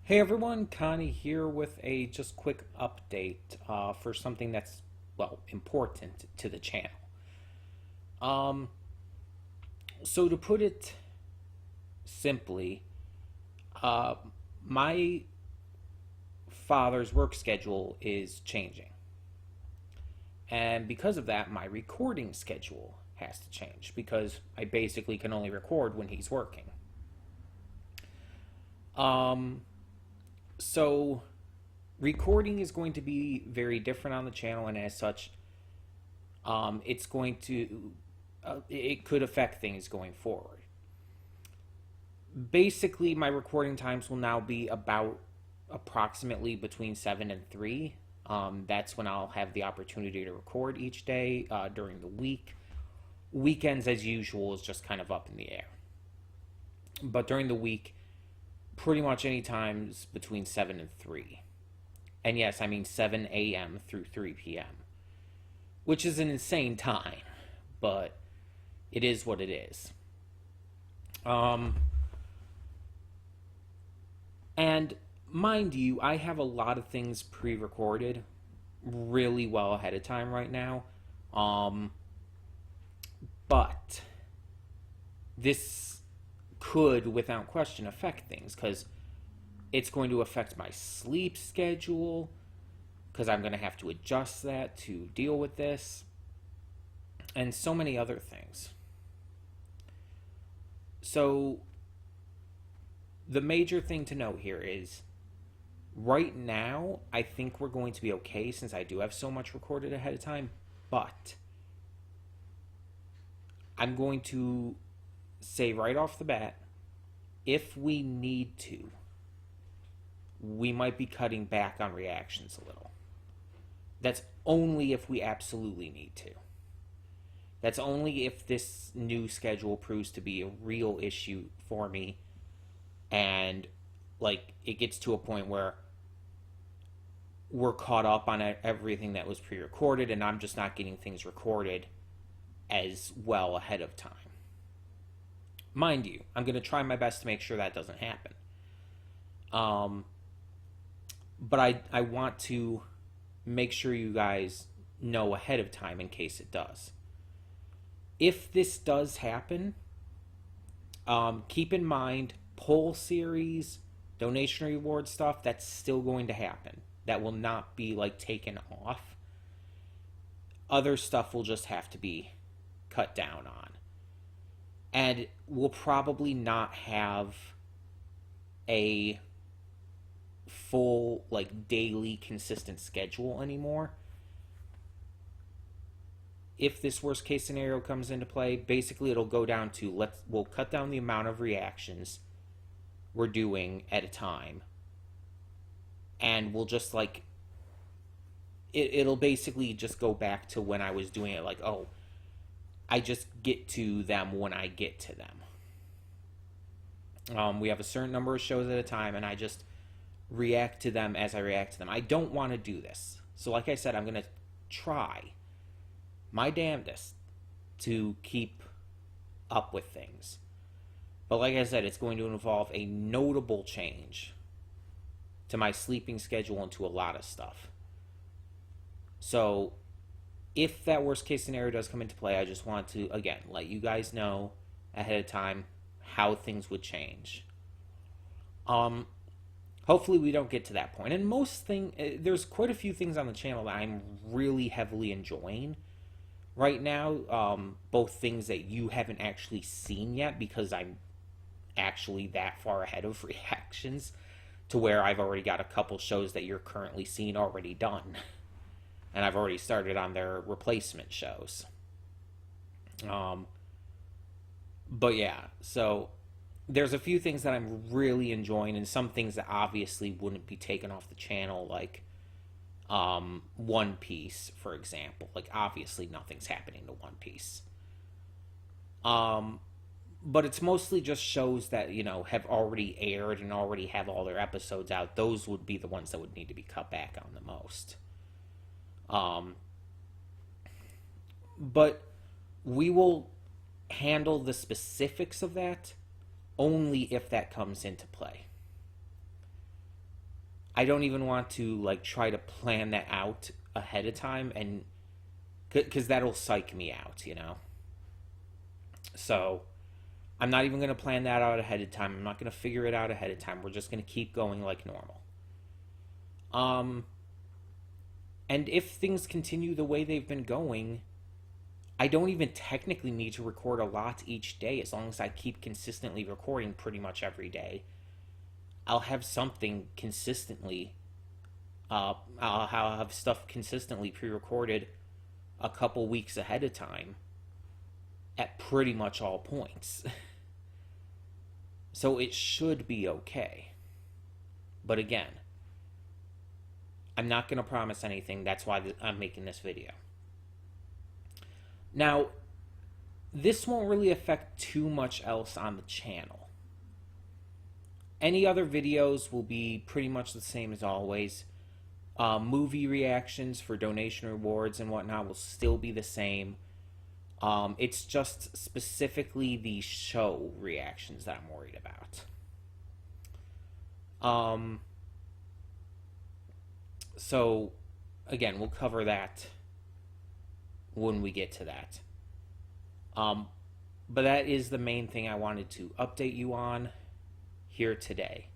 Hey everyone, Connie here with a just quick update for something that's, well, important to the channel. Um, so to put it simply, uh, my father's work schedule is changing. And because of that, my recording schedule has to change because I basically can only record when he's working. Um, so recording is going to be very different on the channel, and as such, it's going to it could affect things going forward. Basically, my recording times will now be about approximately between 7 and 3. That's when I'll have the opportunity to record each day during the week. Weekends, as usual, is just kind of up in the air. But during the week, pretty much any times between 7 and 3. And yes, I mean 7 a.m. through 3 p.m., which is an insane time, but it is what it is. Um, and mind you, I have a lot of things pre recorded really well ahead of time right now. Um, but this could, without question, affect things because it's going to affect my sleep schedule because I'm going to have to adjust that to deal with this and so many other things. So, the major thing to note here is right now, I think we're going to be okay since I do have so much recorded ahead of time, but I'm going to say right off the bat, if we need to, we might be cutting back on reactions a little. That's only if we absolutely need to. That's only if this new schedule proves to be a real issue for me and like it gets to a point where we're caught up on everything that was pre-recorded and I'm just not getting things recorded as well ahead of time. Mind you, I'm going to try my best to make sure that doesn't happen. But I want to make sure you guys know ahead of time in case it does. If this does happen, keep in mind poll series, donation reward stuff, that's still going to happen. That will not be like taken off. Other stuff will just have to be cut down on. And we'll probably not have a full like daily consistent schedule anymore. If this worst case scenario comes into play, basically it'll go down to we'll cut down the amount of reactions we're doing at a time, and we'll just like it'll basically just go back to when I was doing it, like, oh, I just get to them when I get to them. We have a certain number of shows at a time, and I just react to them as I react to them. I don't want to do this. So like I said, I'm going to try my damnedest to keep up with things. But like I said, it's going to involve a notable change to my sleeping schedule and to a lot of stuff. So if that worst case scenario does come into play, I just want to, again, let you guys know ahead of time how things would change. Hopefully we don't get to that point. And there's quite a few things on the channel that I'm really heavily enjoying right now. Both things that you haven't actually seen yet because I'm actually that far ahead of reactions to where I've already got a couple shows that you're currently seeing already done. And I've already started on their replacement shows. But yeah, so there's a few things that I'm really enjoying, and some things that obviously wouldn't be taken off the channel, like One Piece, for example. Like, obviously nothing's happening to One Piece. But it's mostly just shows that, have already aired and already have all their episodes out. Those would be the ones that would need to be cut back on the most. But we will handle the specifics of that only if that comes into play. I don't even want to like try to plan that out ahead of time, and because that'll psych me out, you know. So I'm not even going to plan that out ahead of time. I'm not going to figure it out ahead of time. We're just going to keep going like normal. And if things continue the way they've been going, I don't even technically need to record a lot each day. As long as I keep consistently recording pretty much every day, I'll have something consistently. I'll have stuff consistently pre-recorded a couple weeks ahead of time at pretty much all points. So it should be okay. But again, I'm not going to promise anything. That's why I'm making this video. Now, this won't really affect too much else on the channel. Any other videos will be pretty much the same as always. Movie reactions for donation rewards and whatnot will still be the same. It's just specifically the show reactions that I'm worried about. So, again, we'll cover that when we get to that. But that is the main thing I wanted to update you on here today.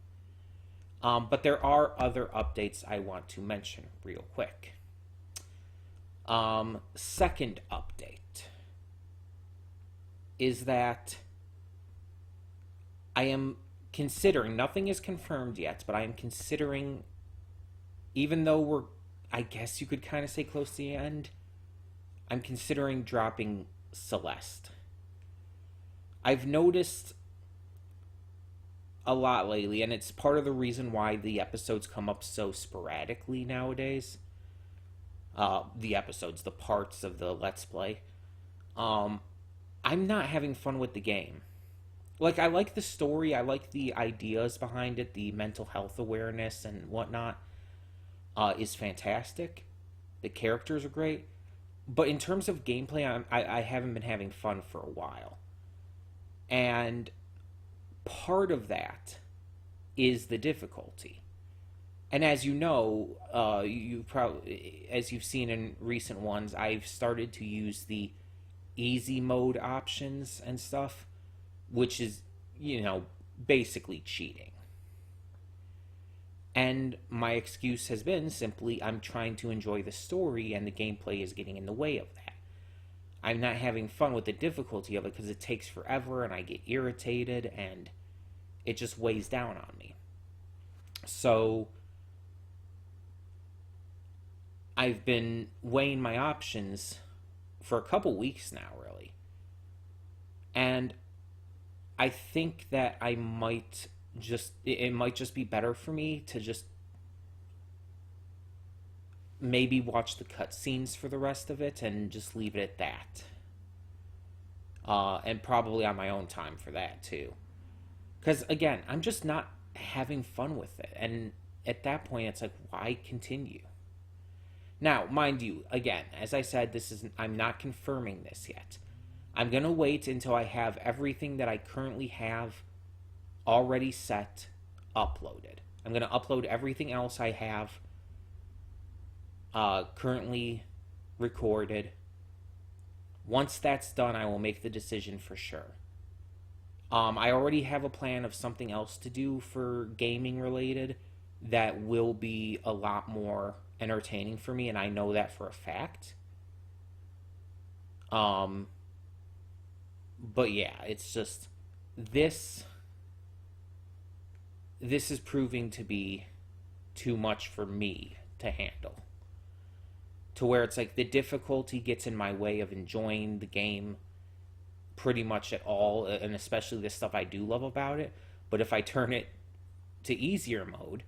But there are other updates I want to mention real quick. Second update is that I am considering, nothing is confirmed yet, but I am considering, even though we're, I guess you could kind of say close to the end, I'm considering dropping Celeste. I've noticed a lot lately, and it's part of the reason why the episodes come up so sporadically nowadays. The parts of the Let's Play. I'm not having fun with the game. Like, I like the story, I like the ideas behind it, the mental health awareness and whatnot is fantastic. The characters are great. But in terms of gameplay, I haven't been having fun for a while. And part of that is the difficulty. And as you know, as you've seen in recent ones, I've started to use the easy mode options and stuff, which is, you know, basically cheating. And my excuse has been simply, I'm trying to enjoy the story and the gameplay is getting in the way of that. I'm not having fun with the difficulty of it because it takes forever and I get irritated and it just weighs down on me. So I've been weighing my options for a couple weeks now, really. And I think that it might just be better for me to just maybe watch the cutscenes for the rest of it and just leave it at that. And probably on my own time for that, too. Because, again, I'm just not having fun with it. And at that point, it's like, why continue? Now, mind you, again, as I said, I'm not confirming this yet. I'm going to wait until I have everything that I currently have already set uploaded. I'm going to upload everything else I have currently recorded. Once that's done, I will make the decision for sure. I already have a plan of something else to do for gaming related that will be a lot more entertaining for me, and I know that for a fact. But yeah, it's just this is proving to be too much for me to handle. To where it's like the difficulty gets in my way of enjoying the game pretty much at all, and especially the stuff I do love about it. But if I turn it to easier mode,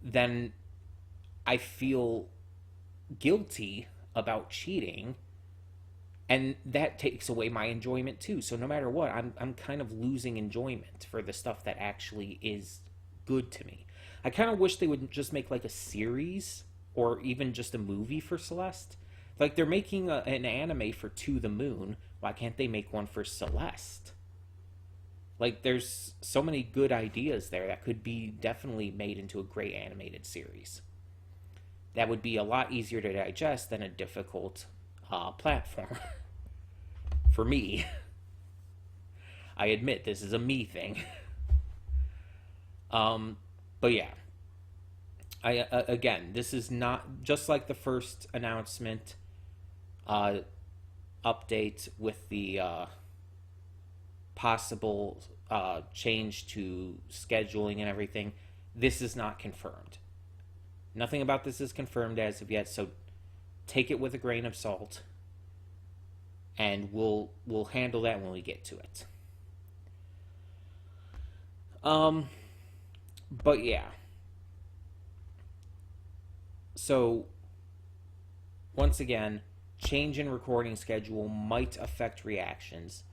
then I feel guilty about cheating, and that takes away my enjoyment too. So no matter what, I'm kind of losing enjoyment for the stuff that actually is good to me. I kind of wish they would just make like a series or even just a movie for Celeste. Like, they're making an anime for To the Moon. Why can't they make one for Celeste? Like, there's so many good ideas there that could be definitely made into a great animated series. That would be a lot easier to digest than a difficult platform. For me. I admit this is a me thing. But yeah. Again, this is not just like the first announcement update with the possible change to scheduling and everything. This is not confirmed. Nothing about this is confirmed as of yet, so take it with a grain of salt, and we'll handle that when we get to it. But yeah. So once again, change in recording schedule might affect reactions.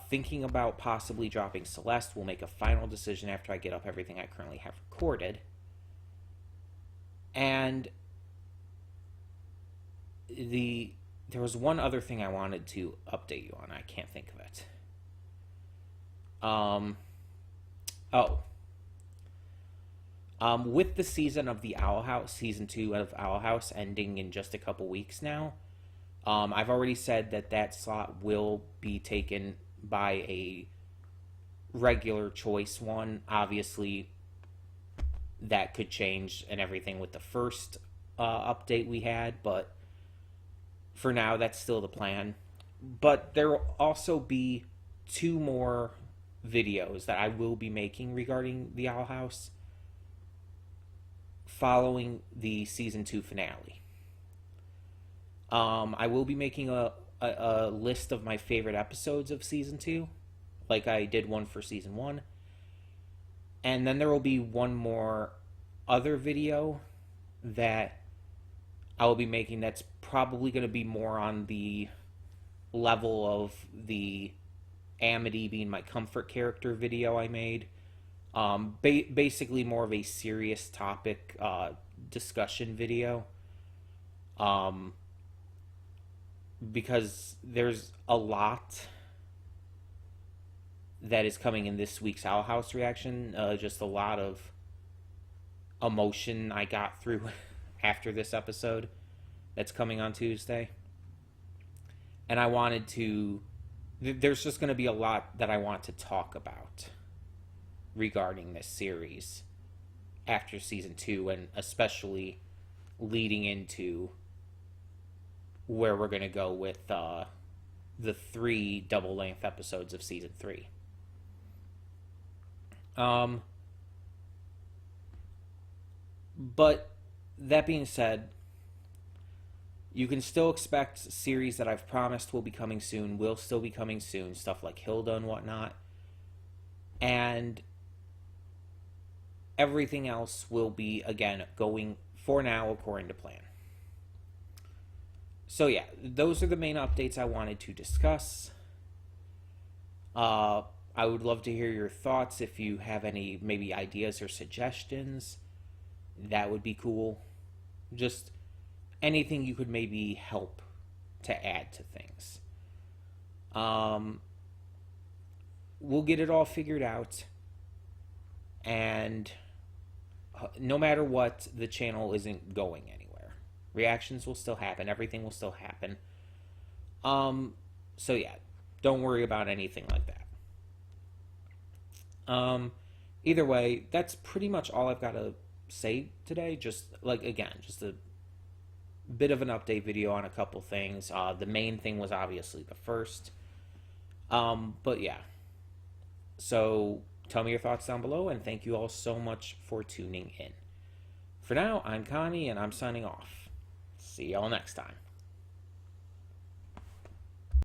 Thinking about possibly dropping Celeste. Will make a final decision after I get up everything I currently have recorded. And there was one other thing I wanted to update you on. I can't think of it. With the season of the Owl House, season 2 of Owl House ending in just a couple weeks now, I've already said that slot will be taken by a regular choice one. Obviously, that could change and everything with the first update we had, but for now, that's still the plan. But there will also be 2 more videos that I will be making regarding the Owl House following the season 2 finale. I will be making a list of my favorite episodes of season 2, like I did one for season 1. And then there will be one more other video that I will be making that's probably going to be more on the level of the Amity being my comfort character video I made. Basically more of a serious topic discussion video. Because there's a lot that is coming in this week's Owl House reaction. Just a lot of emotion I got through after this episode that's coming on Tuesday. And I wanted to... There's just going to be a lot that I want to talk about regarding this series after season 2, and especially leading into where we're going to go with the 3 double-length episodes of season 3. But that being said, you can still expect series that I've promised will be coming soon, will still be coming soon, stuff like Hilda and whatnot. And everything else will be, again, going for now according to plan. So yeah, those are the main updates I wanted to discuss. I would love to hear your thoughts. If you have any maybe ideas or suggestions, that would be cool. Just anything you could maybe help to add to things. We'll get it all figured out. And no matter what, the channel isn't going anywhere. Reactions will still happen. Everything will still happen. So yeah, don't worry about anything like that. Either way, that's pretty much all I've got to say today. Just like, again, just a bit of an update video on a couple things. The main thing was obviously the first. But yeah. So tell me your thoughts down below, and thank you all so much for tuning in. For now, I'm Connie, and I'm signing off. See y'all next time.